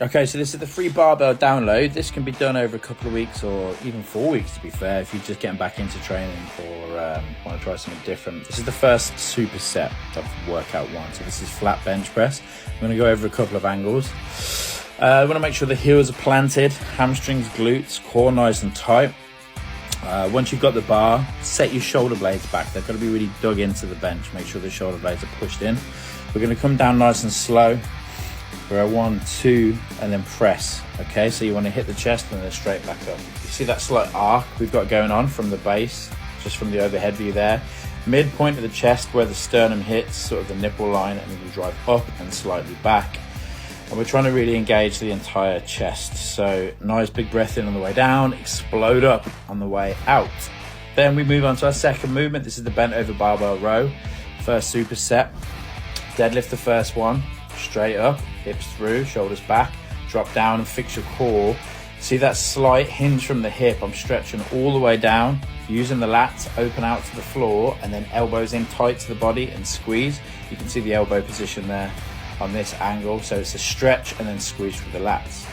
Okay, so this is the free barbell download. This can be done over a couple of weeks or even 4 weeks, to be fair, if you're just getting back into training or want to try something different. This is the first superset of workout one. So this is flat bench press. I'm going to go over a couple of angles. I want to make sure the heels are planted, hamstrings, glutes, core nice and tight. Once you've got the bar, set your shoulder blades back. They've got to be really dug into the bench. Make sure the shoulder blades are pushed in. We're going to come down nice and slow. We're at 1, 2, and then press. Okay, so you want to hit the chest and then straight back up. You see that slight arc we've got going on from the base, just from the overhead view there. Midpoint of the chest where the sternum hits, sort of the nipple line, and then you drive up and slightly back. And we're trying to really engage the entire chest. So nice big breath in on the way down, explode up on the way out. Then we move on to our second movement. This is the bent over barbell row. First superset. Deadlift the first one, straight up, hips through, shoulders back, drop down and fix your core. See that slight hinge from the hip? I'm stretching all the way down, using the lats, open out to the floor, and then elbows in tight to the body and squeeze. You can see the elbow position there on this angle. So it's a stretch and then squeeze through the lats.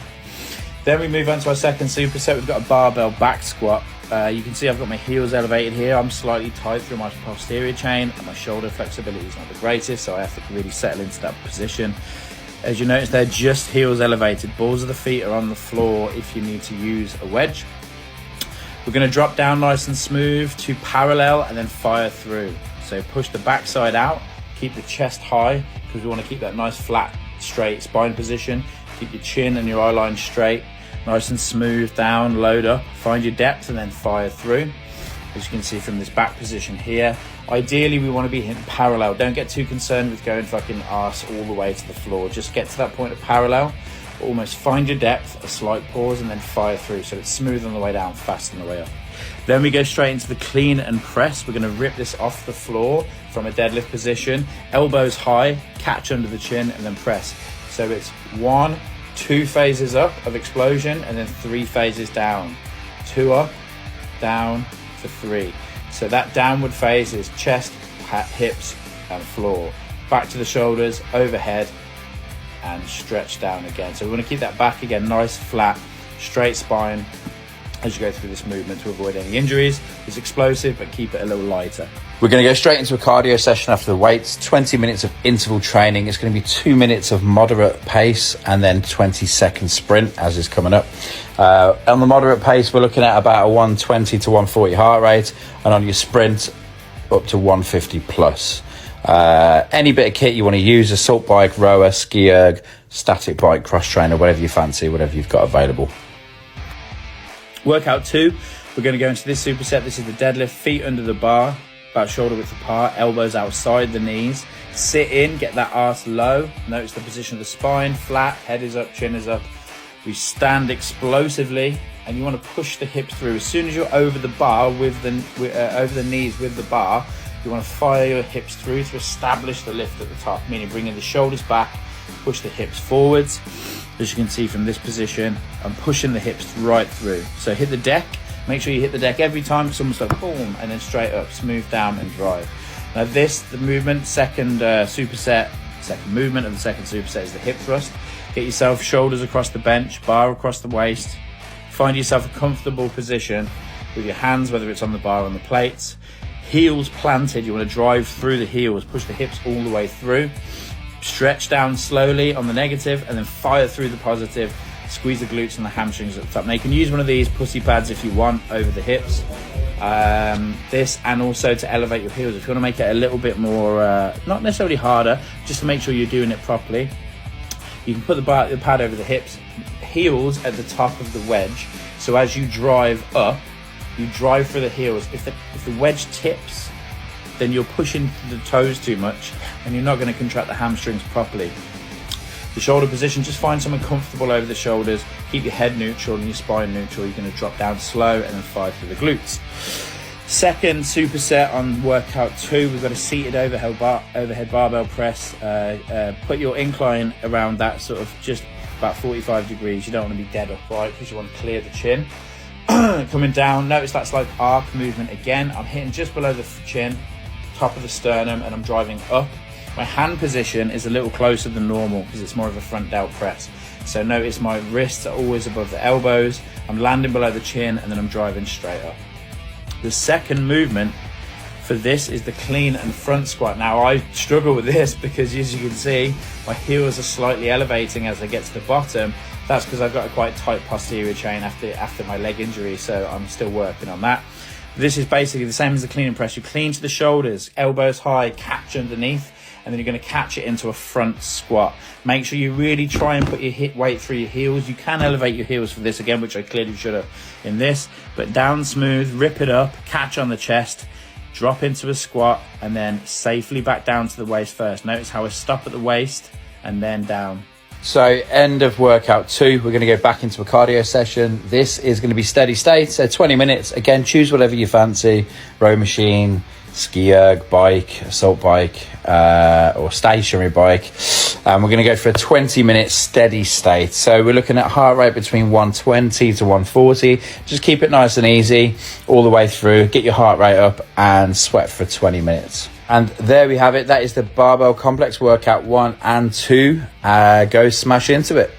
Then we move on to our second superset. We've got a barbell back squat. You can see I've got my heels elevated here. I'm slightly tight through my posterior chain and my shoulder flexibility is not the greatest, so I have to really settle into that position. As you notice, they're just heels elevated. Balls of the feet are on the floor if you need to use a wedge. We're going to drop down nice and smooth to parallel and then fire through. So push the backside out, keep the chest high because we want to keep that nice flat, straight spine position. Keep your chin and your eye line straight. Nice and smooth down, load up, find your depth and then fire through. As you can see from this back position here, ideally we want to be hitting parallel. Don't get too concerned with going fucking arse all the way to the floor. Just get to that point of parallel, almost find your depth, a slight pause and then fire through so it's smooth on the way down, fast on the way up. Then we go straight into the clean and press. We're going to rip this off the floor from a deadlift position, elbows high, catch under the chin and then press. So it's 1, 2 phases up of explosion and then 3 phases down. 2 up, down to 3. So that downward phase is chest, hips and floor. Back to the shoulders, overhead and stretch down again. So we want to keep that back again, nice, flat, straight spine as you go through this movement to avoid any injuries. It's explosive, but keep it a little lighter. We're going to go straight into a cardio session after the weights, 20 minutes of interval training. It's going to be 2 minutes of moderate pace and then 20-second sprint as is coming up. On the moderate pace, we're looking at about a 120 to 140 heart rate, and on your sprint, up to 150 plus. Any bit of kit you want to use, assault bike, rower, ski erg, static bike, cross trainer, whatever you fancy, whatever you've got available. Workout 2, we're going to go into this superset. This is the deadlift, feet under the bar, about shoulder width apart, elbows outside the knees. Sit in, get that arse low. Notice the position of the spine, flat, head is up, chin is up. We stand explosively and you want to push the hips through. As soon as you're over the bar, over the knees with the bar, you want to fire your hips through to establish the lift at the top, meaning bringing the shoulders back, push the hips forwards. As you can see from this position, I'm pushing the hips right through. So hit the deck, make sure you hit the deck every time. It's almost like boom, and then straight up, smooth down and drive. Now the movement, second movement of the second superset is the hip thrust. Get yourself shoulders across the bench, bar across the waist. Find yourself a comfortable position with your hands, whether it's on the bar or on the plates. Heels planted, you want to drive through the heels, push the hips all the way through. Stretch down slowly on the negative and then fire through the positive. Squeeze the glutes and the hamstrings at the top. Now you can use one of these pussy pads if you want over the hips. This and also to elevate your heels. If you want to make it a little bit more, not necessarily harder, just to make sure you're doing it properly. You can put the pad over the hips, heels at the top of the wedge. So as you drive up, you drive for the heels. If the wedge tips, then you're pushing the toes too much and you're not going to contract the hamstrings properly. The shoulder position, just find something comfortable over the shoulders. Keep your head neutral and your spine neutral. You're going to drop down slow and then fire through the glutes. Second superset on workout 2, we've got a seated overhead barbell press. Put your incline around that sort of just about 45 degrees. You don't want to be dead upright because you want to clear the chin. Coming down, notice that slight arc movement again. I'm hitting just below the chin, top of the sternum, and I'm driving up. My hand position is a little closer than normal because it's more of a front delt press. So notice my wrists are always above the elbows, I'm landing below the chin, and then I'm driving straight up. The second movement for this is the clean and front squat. Now I struggle with this because, as you can see, my heels are slightly elevating as I get to the bottom. That's because I've got a quite tight posterior chain after my leg injury, so I'm still working on that. This is basically the same as the clean and press. You clean to the shoulders, elbows high, catch underneath, and then you're going to catch it into a front squat. Make sure you really try and put your hip weight through your heels. You can elevate your heels for this again, which I clearly should have in this, but down smooth, rip it up, catch on the chest, drop into a squat, and then safely back down to the waist first. Notice how I stop at the waist and then down. So end of workout 2, we're going to go back into a cardio session. This is going to be steady state, so 20 minutes. Again, choose whatever you fancy, row machine, ski erg, bike, assault bike, or stationary bike. We're going to go for a 20-minute steady state. So we're looking at heart rate between 120 to 140. Just keep it nice and easy all the way through. Get your heart rate up and sweat for 20 minutes. And there we have it. That is the barbell complex workout 1 and 2. Go smash into it.